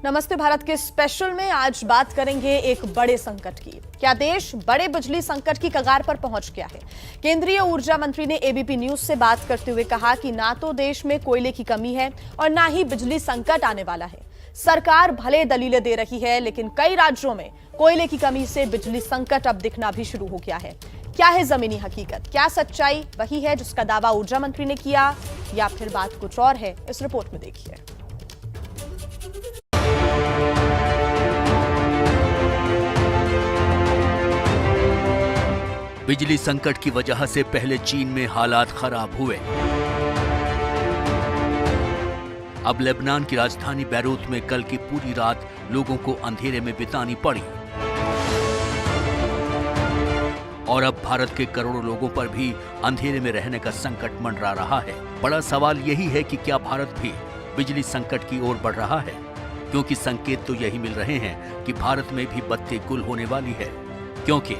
नमस्ते भारत के स्पेशल में आज बात करेंगे एक बड़े संकट की। क्या देश बड़े बिजली संकट की कगार पर पहुंच गया है? केंद्रीय ऊर्जा मंत्री ने एबीपी न्यूज से बात करते हुए कहा कि ना तो देश में कोयले की कमी है और ना ही बिजली संकट आने वाला है। सरकार भले दलीलें दे रही है, लेकिन कई राज्यों में कोयले की कमी से बिजली संकट अब दिखना भी शुरू हो गया है। क्या है जमीनी हकीकत? क्या सच्चाई वही है जिसका दावा ऊर्जा मंत्री ने किया, या फिर बात कुछ और है? इस रिपोर्ट में देखिए। बिजली संकट की वजह से पहले चीन में हालात खराब हुए। अब लेबनान की राजधानी बैरूत में कल की पूरी रात लोगों को अंधेरे में बितानी पड़ी। और अब भारत के करोड़ों लोगों पर भी अंधेरे में रहने का संकट मंडरा रहा है। बड़ा सवाल यही है कि क्या भारत भी बिजली संकट की ओर बढ़ रहा है? क्योंकि संकेत तो यही मिल रहे हैं कि भारत में भी बत्ती गुल होने वाली है। क्योंकि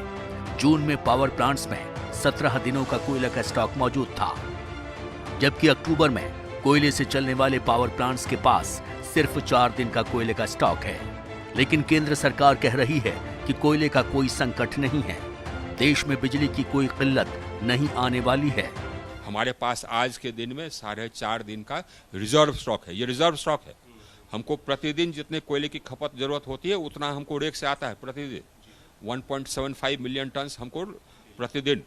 जून में पावर प्लांट्स में 17 दिनों का कोयले का स्टॉक मौजूद था, जबकि अक्टूबर में कोयले से चलने वाले पावर प्लांट्स के पास सिर्फ 4 दिन का कोयले का स्टॉक है। लेकिन केंद्र सरकार कह रही है कि कोयले का कोई संकट नहीं है, देश में बिजली की कोई किल्लत नहीं आने वाली है। हमारे पास आज के दिन में 4.5 दिन का रिजर्व स्टॉक है। ये रिजर्व स्टॉक है। हमको प्रतिदिन जितने कोयले की खपत जरूरत होती है उतना हमको रेक से आता है। प्रतिदिन 1.75 मिलियन टन हमको प्रतिदिन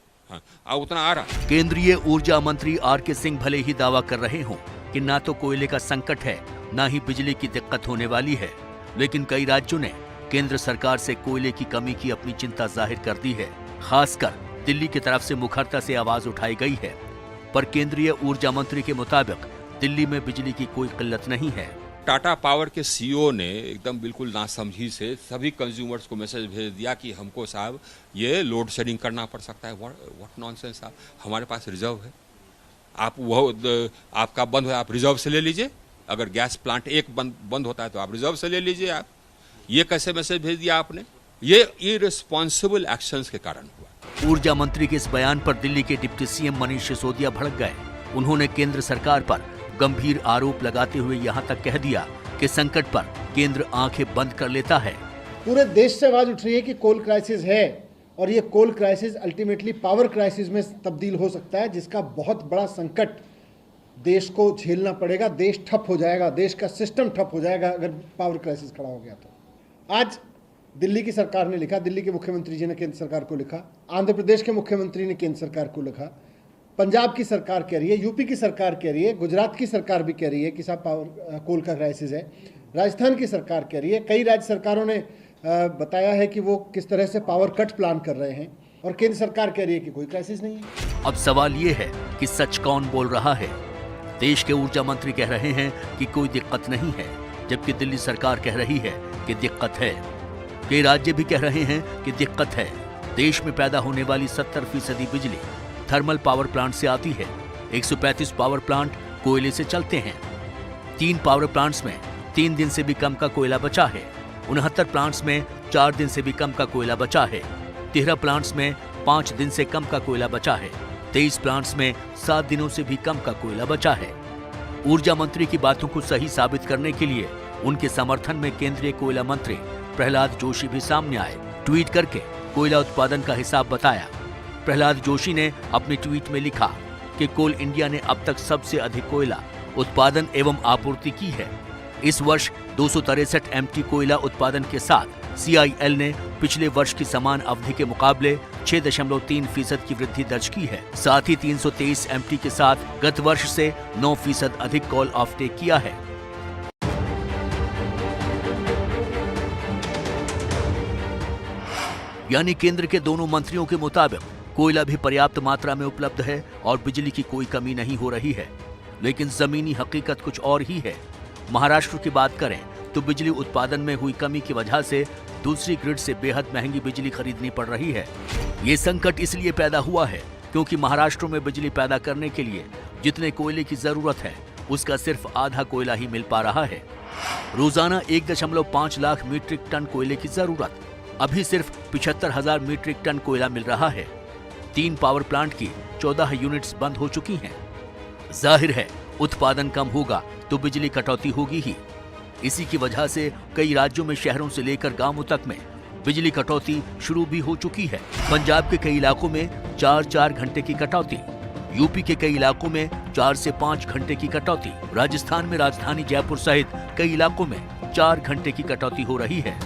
उतना आ रहा। केंद्रीय ऊर्जा मंत्री आर.के. सिंह भले ही दावा कर रहे हों कि ना तो कोयले का संकट है, ना ही बिजली की दिक्कत होने वाली है, लेकिन कई राज्यों ने केंद्र सरकार से कोयले की कमी की अपनी चिंता जाहिर कर दी है। खासकर दिल्ली की तरफ से मुखरता से आवाज उठाई गई है। पर केंद्रीय ऊर्जा मंत्री के मुताबिक दिल्ली में बिजली की कोई किल्लत नहीं है। टाटा पावर के सीईओ ने एकदम बिल्कुल नासमझी से सभी कंज्यूमर्स को मैसेज भेज दिया कि हमको साहब ये लोड शेडिंग करना पड़ सकता है। व्हाट नॉनसेंस साहब, हमारे पास रिजर्व है। आप वो आपका बंद है, आप रिजर्व से ले लीजिए। अगर गैस प्लांट एक बंद होता है तो आप रिजर्व से ले लीजिए। आप ये कैसे मैसेज भेज दिया आपने? ये इररिस्पॉन्सिबल एक्शंस के कारण हुआ। ऊर्जा मंत्री के इस बयान पर दिल्ली के डिप्टी सीएम मनीष सिसोदिया भड़क गए। उन्होंने केंद्र सरकार पर गंभीर आरोप लगाते हुए यहां तक कह दिया कि संकट पर केंद्र आंखें बंद कर लेता है। पूरे देश से आवाज उठ रही है कि कोल क्राइसिस है और ये कोल क्राइसिस अल्टीमेटली पावर क्राइसिस में तब्दील हो सकता है, जिसका बहुत बड़ा संकट देश को झेलना पड़ेगा। देश ठप हो जाएगा, देश का सिस्टम ठप हो जाएगा अगर पावर क्राइसिस खड़ा हो गया तो। आज दिल्ली की सरकार ने लिखा, दिल्ली के मुख्यमंत्री जी ने केंद्र सरकार को लिखा, आंध्र प्रदेश के मुख्यमंत्री ने केंद्र सरकार को लिखा, पंजाब की सरकार कह रही है, यूपी की सरकार कह रही है, गुजरात की सरकार भी कह रही है कि साहब पावर कोल का क्राइसिस है, राजस्थान की सरकार कह रही है। कई राज्य सरकारों ने बताया है कि वो किस तरह से पावर कट प्लान कर रहे हैं, और केंद्र सरकार कह रही है कि कोई क्राइसिस नहीं है। अब सवाल ये है कि सच कौन बोल रहा है? देश के ऊर्जा मंत्री कह रहे हैं कि कोई दिक्कत नहीं है, जबकि दिल्ली सरकार कह रही है कि दिक्कत है। कई राज्य भी कह रहे हैं कि दिक्कत है। देश में पैदा होने वाली 70% बिजली थर्मल पावर प्लांट से आती है। 135 पावर प्लांट कोयले से चलते हैं। 3 पावर प्लांट्स में 3 दिन से भी कम का कोयला बचा है। 69 प्लांट्स में 4 दिन से भी कम का कोयला बचा है। 13 प्लांट्स में 5 दिन से कम का कोयला बचा है। 23 प्लांट्स में 7 दिनों से भी कम का कोयला बचा है। ऊर्जा मंत्री की बातों को सही साबित करने के लिए उनके समर्थन में केंद्रीय कोयला मंत्री प्रहलाद जोशी भी सामने आए। ट्वीट करके कोयला उत्पादन का हिसाब बताया। प्रहलाद जोशी ने अपने ट्वीट में लिखा कि कोल इंडिया ने अब तक सबसे अधिक कोयला उत्पादन एवं आपूर्ति की है। इस वर्ष 263 एमटी कोयला उत्पादन के साथ सीआईएल ने पिछले वर्ष की समान अवधि के मुकाबले 6.3% की वृद्धि दर्ज की है। साथ ही 323 एमटी के साथ गत वर्ष से 9% अधिक कोल ऑफटेक किया है। यानी केंद्र के दोनों मंत्रियों के मुताबिक कोयला भी पर्याप्त मात्रा में उपलब्ध है और बिजली की कोई कमी नहीं हो रही है। लेकिन जमीनी हकीकत कुछ और ही है। महाराष्ट्र की बात करें तो बिजली उत्पादन में हुई कमी की वजह से दूसरी ग्रिड से बेहद महंगी बिजली खरीदनी पड़ रही है। ये संकट इसलिए पैदा हुआ है क्योंकि महाराष्ट्र में बिजली पैदा करने के लिए जितने कोयले की जरूरत है उसका सिर्फ आधा कोयला ही मिल पा रहा है। रोजाना 1.5 लाख मीट्रिक टन कोयले की जरूरत, अभी सिर्फ 75,000 मीट्रिक टन कोयला मिल रहा है। 3 पावर प्लांट की 14 यूनिट्स बंद हो चुकी हैं। जाहिर है उत्पादन कम होगा तो बिजली कटौती होगी ही। इसी की वजह से कई राज्यों में शहरों से लेकर गांवों तक में बिजली कटौती शुरू भी हो चुकी है। पंजाब के कई इलाकों में 4-4 घंटे की कटौती, यूपी के कई इलाकों में 4 से 5 घंटे की कटौती, राजस्थान में राजधानी जयपुर सहित कई इलाकों में 4 घंटे की कटौती हो रही है।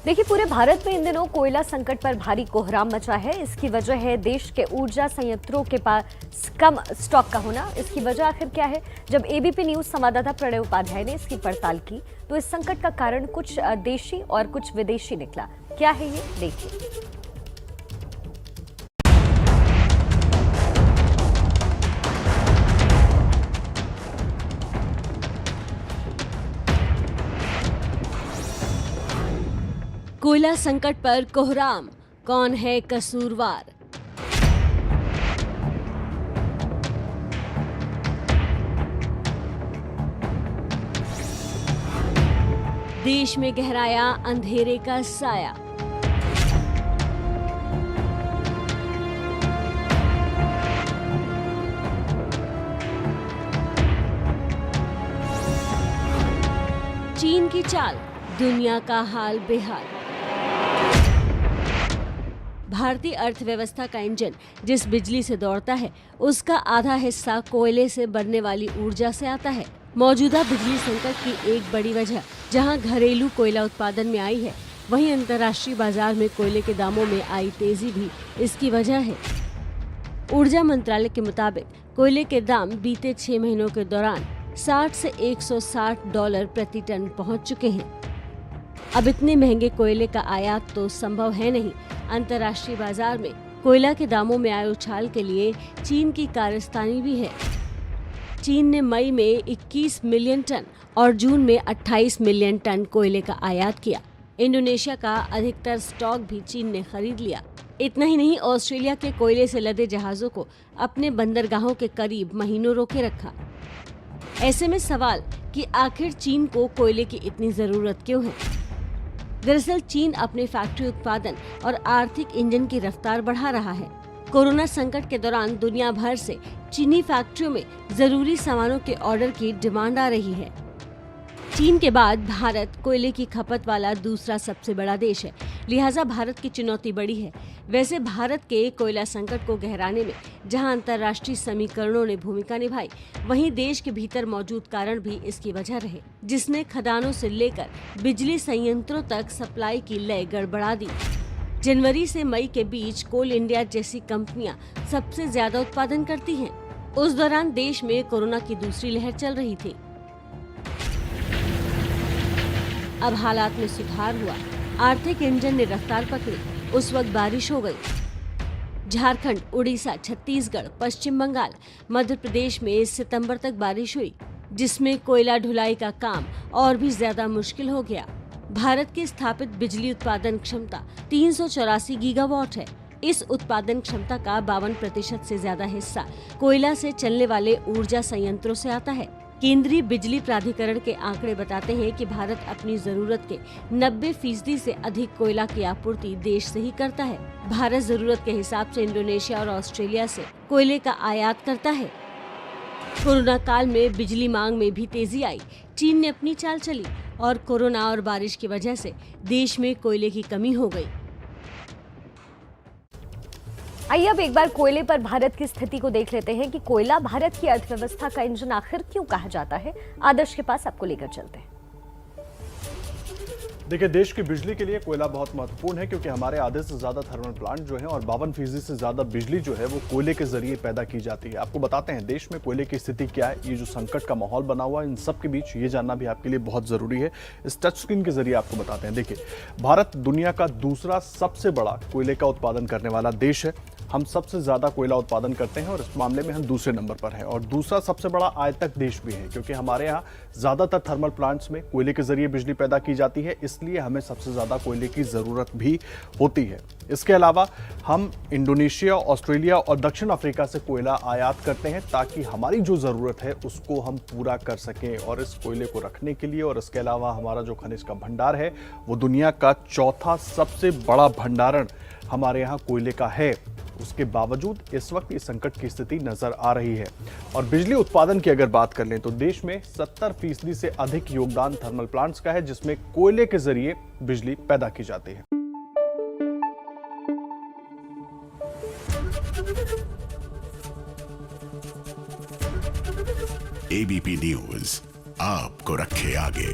देखिए, पूरे भारत में इन दिनों कोयला संकट पर भारी कोहराम मचा है। इसकी वजह है देश के ऊर्जा संयंत्रों के पास कम स्टॉक का होना। इसकी वजह आखिर क्या है? जब एबीपी न्यूज संवाददाता प्रणय उपाध्याय ने इसकी पड़ताल की तो इस संकट का कारण कुछ देशी और कुछ विदेशी निकला। क्या है ये, देखिए। कोयला संकट पर कोहराम, कौन है कसूरवार? देश में गहराया अंधेरे का साया। चीन की चाल, दुनिया का हाल बेहाल। भारतीय अर्थव्यवस्था का इंजन जिस बिजली से दौड़ता है, उसका आधा हिस्सा कोयले से बनने वाली ऊर्जा से आता है। मौजूदा बिजली संकट की एक बड़ी वजह जहां घरेलू कोयला उत्पादन में आई है, वहीं अंतर्राष्ट्रीय बाजार में कोयले के दामों में आई तेजी भी इसकी वजह है। ऊर्जा मंत्रालय के मुताबिक कोयले के दाम बीते 6 महीनों के दौरान 60 से $160 प्रति टन पहुंच चुके हैं। अब इतने महंगे कोयले का आयात तो संभव है नहीं। अंतर्राष्ट्रीय बाजार में कोयला के दामों में आए उछाल के लिए चीन की कारस्तानी भी है। चीन ने मई में 21 मिलियन टन और जून में 28 मिलियन टन कोयले का आयात किया। इंडोनेशिया का अधिकतर स्टॉक भी चीन ने खरीद लिया। इतना ही नहीं, ऑस्ट्रेलिया के कोयले से लदे जहाजों को अपने बंदरगाहों के करीब महीनों रोके रखा। ऐसे में सवाल कि आखिर चीन को कोयले की इतनी जरूरत क्यों है? दरअसल चीन अपने फैक्ट्री उत्पादन और आर्थिक इंजन की रफ्तार बढ़ा रहा है। कोरोना संकट के दौरान दुनिया भर से चीनी फैक्ट्रियों में जरूरी सामानों के ऑर्डर की डिमांड आ रही है। चीन के बाद भारत कोयले की खपत वाला दूसरा सबसे बड़ा देश है, लिहाजा भारत की चुनौती बड़ी है। वैसे भारत के कोयला संकट को गहराने में जहां अंतर्राष्ट्रीय समीकरणों ने भूमिका निभाई, वहीं देश के भीतर मौजूद कारण भी इसकी वजह रहे, जिसने खदानों से लेकर बिजली संयंत्रों तक सप्लाई की लय गड़बड़ा दी। जनवरी से मई के बीच कोल इंडिया जैसी कंपनियां सबसे ज्यादा उत्पादन करती हैं। उस दौरान देश में कोरोना की दूसरी लहर चल रही थी। अब हालात में सुधार हुआ, आर्थिक इंजन ने रफ्तार पकड़ी। उस वक्त बारिश हो गई। झारखंड, उड़ीसा, छत्तीसगढ़, पश्चिम बंगाल, मध्य प्रदेश में सितंबर तक बारिश हुई, जिसमें कोयला ढुलाई का काम और भी ज्यादा मुश्किल हो गया। भारत की स्थापित बिजली उत्पादन क्षमता 384 गीगावाट है। इस उत्पादन क्षमता का 52% से ज्यादा हिस्सा कोयला से चलने वाले ऊर्जा संयंत्रों से आता है। केंद्रीय बिजली प्राधिकरण के आंकड़े बताते हैं कि भारत अपनी जरूरत के 90% से अधिक कोयला की आपूर्ति देश से ही करता है। भारत जरूरत के हिसाब से इंडोनेशिया और ऑस्ट्रेलिया से कोयले का आयात करता है। कोरोना काल में बिजली मांग में भी तेजी आई। चीन ने अपनी चाल चली और कोरोना और बारिश की वजह से देश में कोयले की कमी हो गई। आइए अब एक बार कोयले पर भारत की स्थिति को देख लेते हैं कि कोयला भारत की अर्थव्यवस्था का इंजन आखिर क्यों कहा जाता है। आदर्श के पास आपको लेकर चलते हैं। देखिए, देश की बिजली के लिए कोयला बहुत महत्वपूर्ण है, क्योंकि हमारे आधे से ज्यादा थर्मल प्लांट जो हैं और 52% से ज्यादा बिजली जो है वो कोयले के जरिए पैदा की जाती है। आपको बताते हैं देश में कोयले की स्थिति क्या है। ये जो संकट का माहौल बना हुआ है, इन सब के बीच ये जानना भी आपके लिए बहुत जरूरी है। इस टच स्क्रीन के जरिए आपको बताते हैं। देखिए, भारत दुनिया का दूसरा सबसे बड़ा कोयले का उत्पादन करने वाला देश है। हम सबसे ज्यादा कोयला उत्पादन करते हैं और इस मामले में हम दूसरे नंबर पर हैं, और दूसरा सबसे बड़ा आयतक देश भी है, क्योंकि हमारे यहाँ ज्यादातर थर्मल प्लांट्स में कोयले के जरिए बिजली पैदा की जाती है, इसलिए हमें सबसे ज्यादा कोयले की जरूरत भी होती है। इसके अलावा हम इंडोनेशिया, ऑस्ट्रेलिया और दक्षिण अफ्रीका से कोयला आयात करते हैं, ताकि हमारी जो जरूरत है उसको हम पूरा कर सकें। और इस कोयले को रखने के लिए और इसके अलावा हमारा जो खनिज का भंडार है वो दुनिया का चौथा सबसे बड़ा भंडारण हमारे यहाँ कोयले का है। उसके बावजूद इस वक्त इस संकट की स्थिति नजर आ रही है। और बिजली उत्पादन की अगर बात कर लें तो देश में 70% से अधिक योगदान थर्मल प्लांट्स का है, जिसमें कोयले के जरिए बिजली पैदा की जाती है। एबीपी न्यूज आपको रखे आगे।